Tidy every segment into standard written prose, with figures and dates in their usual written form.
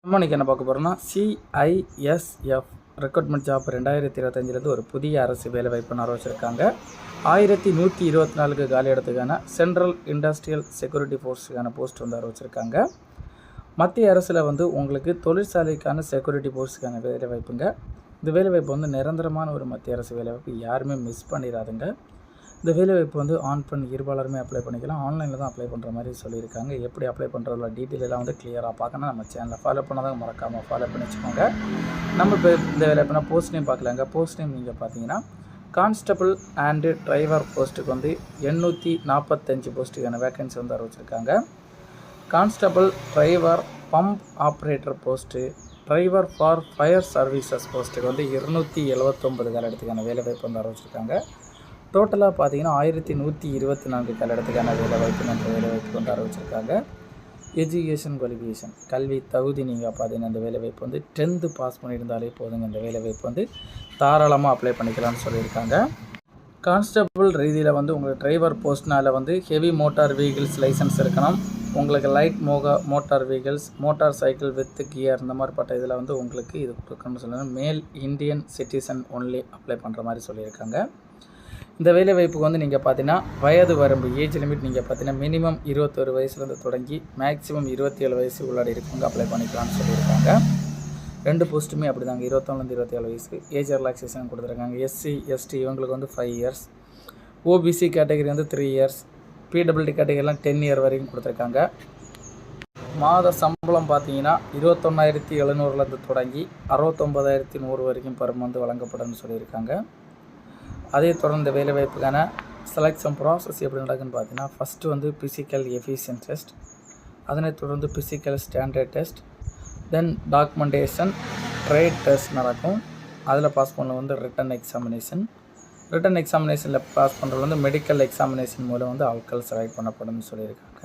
நம்ம இன்றைக்கி என்ன பார்க்க போகிறோம்னா CISF ரெக்ரூட்மெண்ட் ஜாப் 2025 ஒரு புதிய அரசு வேலைவாய்ப்பு அறிவிச்சிருக்காங்க. 1124 காலி இடத்துக்கான சென்ட்ரல் இண்டஸ்ட்ரியல் செக்யூரிட்டி ஃபோர்ஸுக்கான போஸ்ட் அறிவிச்சிருக்காங்க. மத்திய அரசில் உங்களுக்கு தொழிற்சாலைக்கான செக்யூரிட்டி ஃபோர்ஸுக்கான வேலைவாய்ப்புங்க. இந்த வேலைவாய்ப்பு நிரந்தரமான ஒரு மத்திய அரசு வேலைவாய்ப்பு, யாருமே மிஸ் பண்ணிடாதுங்க. இந்த வேலைவாய்ப்பு ஆன் பெண் இருபாலருமே அப்ளை பண்ணிக்கலாம். ஆன்லைனில் தான் அப்ளை பண்ணுற மாதிரி சொல்லியிருக்காங்க. எப்படி அப்ளை பண்ணுறதுல டீட்டெயில் எல்லாம் கிளியராக பார்க்கணும். நம்ம சேனலை ஃபாலோ பண்ணாதான் மறக்காமல் ஃபாலோ பண்ணி வச்சுக்கோங்க. நம்ம இப்போ இந்த வேலைவாய்ப்புனா போஸ்ட் நேம் பார்க்கலாங்க. போஸ்ட் நேம் நீங்கள் பார்த்தீங்கன்னா கான்ஸ்டபிள் அண்டு டிரைவர் போஸ்ட்டுக்கு 845 போஸ்ட்டுக்கான வேக்கன்சி அறிவிச்சிருக்காங்க. Constable, driver, pump operator post, driver for fire services போஸ்ட்டுக்கு 279 கால இடத்துக்கான வேலைவாய்ப்பு அறிவிச்சிருக்காங்க. டோட்டலாக பார்த்தீங்கன்னா 1124 கால இடத்துக்கான வேலைவாய்ப்பு அறிவிச்சிருக்காங்க. எஜுகேஷன் குவாலிஃபிகேஷன், கல்வி தகுதி நீங்கள் பார்த்தீங்கன்னா இந்த வேலைவாய்ப்பு 10th பாஸ் பண்ணியிருந்தாலே போதுங்க. இந்த வேலைவாய்ப்பு தாராளமாக அப்ளை பண்ணிக்கலாம்னு சொல்லியிருக்காங்க. கான்ஸ்டபிள் ரீதியில் உங்களுக்கு டிரைவர் போஸ்ட்னால் ஹெவி மோட்டார் வெஹிக்கிள்ஸ் லைசன்ஸ் இருக்கணும். உங்களுக்கு light motor vehicles, motor cycle with gear இந்த மாதிரிப்பட்ட இதில் உங்களுக்கு இது கொடுக்கணும்னு சொல்லுங்கள். மேல் இந்தியன் சிட்டிசன் ஒன்லி அப்ளை பண்ணுற மாதிரி சொல்லியிருக்காங்க. இந்த வேலைவாய்ப்புக்கு நீங்கள் பார்த்தீங்கன்னா வயது வரம்பு, ஏஜ் லிமிட் நீங்கள் பார்த்தீங்கன்னா மினிமம் 21 வயசுலேருந்து தொடங்கி மேக்ஸிமம் 27 வயசு உள்ளாடி இருக்கவங்க அப்ளை பண்ணிக்கலாம்னு சொல்லியிருக்காங்க. 2 போஸ்ட்டுமே அப்படி தாங்க, 21லேருந்து 27 வயசு. ஏஜ் ரிலாக்ஸேஷன் கொடுத்துருக்காங்க. SC ST இவங்களுக்கு 5 years, OBC category 3 years, PWD கேட்டகரிலாம் 10 year வரைக்கும் கொடுத்துருக்காங்க. மாத சம்பளம் பார்த்தீங்கன்னா 21,700லேருந்து தொடங்கி 69,100 வரைக்கும் பெர் மந்த் வழங்கப்படும்னு சொல்லியிருக்காங்க. அதே தொடர்ந்து வேலைவாய்ப்புக்கான செலெக்ஷன் ப்ராசஸ் எப்படி நடக்குன்னு பார்த்தீங்கன்னா ஃபஸ்ட்டு ஃபிசிக்கல் எஃபிஷியன் டெஸ்ட், அதனை தொடர்ந்து ஃபிசிக்கல் ஸ்டாண்டர்ட் டெஸ்ட், தென் டாக்குமெண்டேஷன் ட்ரேட் டெஸ்ட் நடக்கும். அதில் பாஸ் பண்ண ரிட்டன் எக்ஸாமினேஷன், ரிட்டன் எக்ஸாமினேஷனில் பாஸ் பண்ணுறது மெடிக்கல் எக்ஸாமினேஷன் மூலம் ஆட்கள் செலக்ட் பண்ணப்படும்னு சொல்லியிருக்காங்க.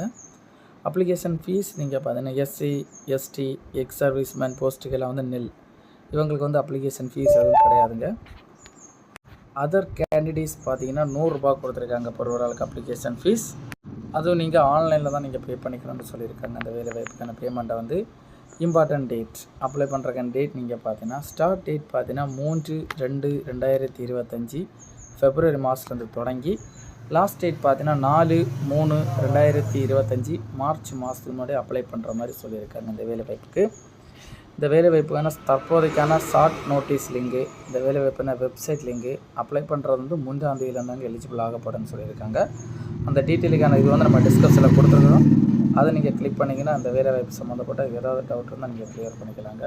அப்ளிகேஷன் ஃபீஸ் நீங்கள் பார்த்தீங்கன்னா SC ST எக்ஸ் சர்வீஸ்மேன் போஸ்ட்டுக்கெல்லாம் நில், இவங்களுக்கு அப்ளிகேஷன் ஃபீஸ் எதுவும் கிடையாதுங்க. அதர் கேண்டிடேட்ஸ் பார்த்தீங்கன்னா 100 ரூபா கொடுத்துருக்காங்க per ஒரு ஆளுக்கு அப்ளிகேஷன் ஃபீஸ். அதுவும் நீங்கள் ஆன்லைனில் தான் நீங்கள் பே பண்ணிக்கணும்னு சொல்லியிருக்காங்க. அந்த வேலைவாய்ப்புக்கான பேமெண்ட்டை இம்பார்ட்டன்ட் டேட் அப்ளை பண்ணுறக்கான டேட் நீங்கள் பார்த்தீங்கன்னா ஸ்டார்ட் டேட் பார்த்தீங்கன்னா 3/2/2025 February மாதத்துலேருந்து தொடங்கி லாஸ்ட் டேட் பார்த்தீங்கன்னா 4/3/2025 March மாதத்துக்கு முன்னாடி அப்ளை பண்ணுற மாதிரி சொல்லியிருக்காங்க. இந்த வேலைவாய்ப்புக்கு இந்த வேலைவாய்ப்புக்கான தற்போதைக்கான ஷார்ட் நோட்டீஸ் லிங்கு, இந்த வேலைவாய்ப்புக்கான வெப்சைட் லிங்கு, அப்ளை பண்ணுறது 3ஆம் தேதியிலேருந்து எலிஜிபிள் ஆகப்படும்னு சொல்லியிருக்காங்க. அந்த டீட்டெயிலுக்கான இது நம்ம டிஸ்கிரிப்ஷனில் கொடுத்துருக்கோம். அதை நீங்கள் கிளிக் பண்ணிங்கன்னா அந்த வேலைவாய்ப்பு சம்மந்தப்பட்ட ஏதாவது டவுட் இருந்தால் நீங்கள் கிளியர் பண்ணிக்கலாங்க.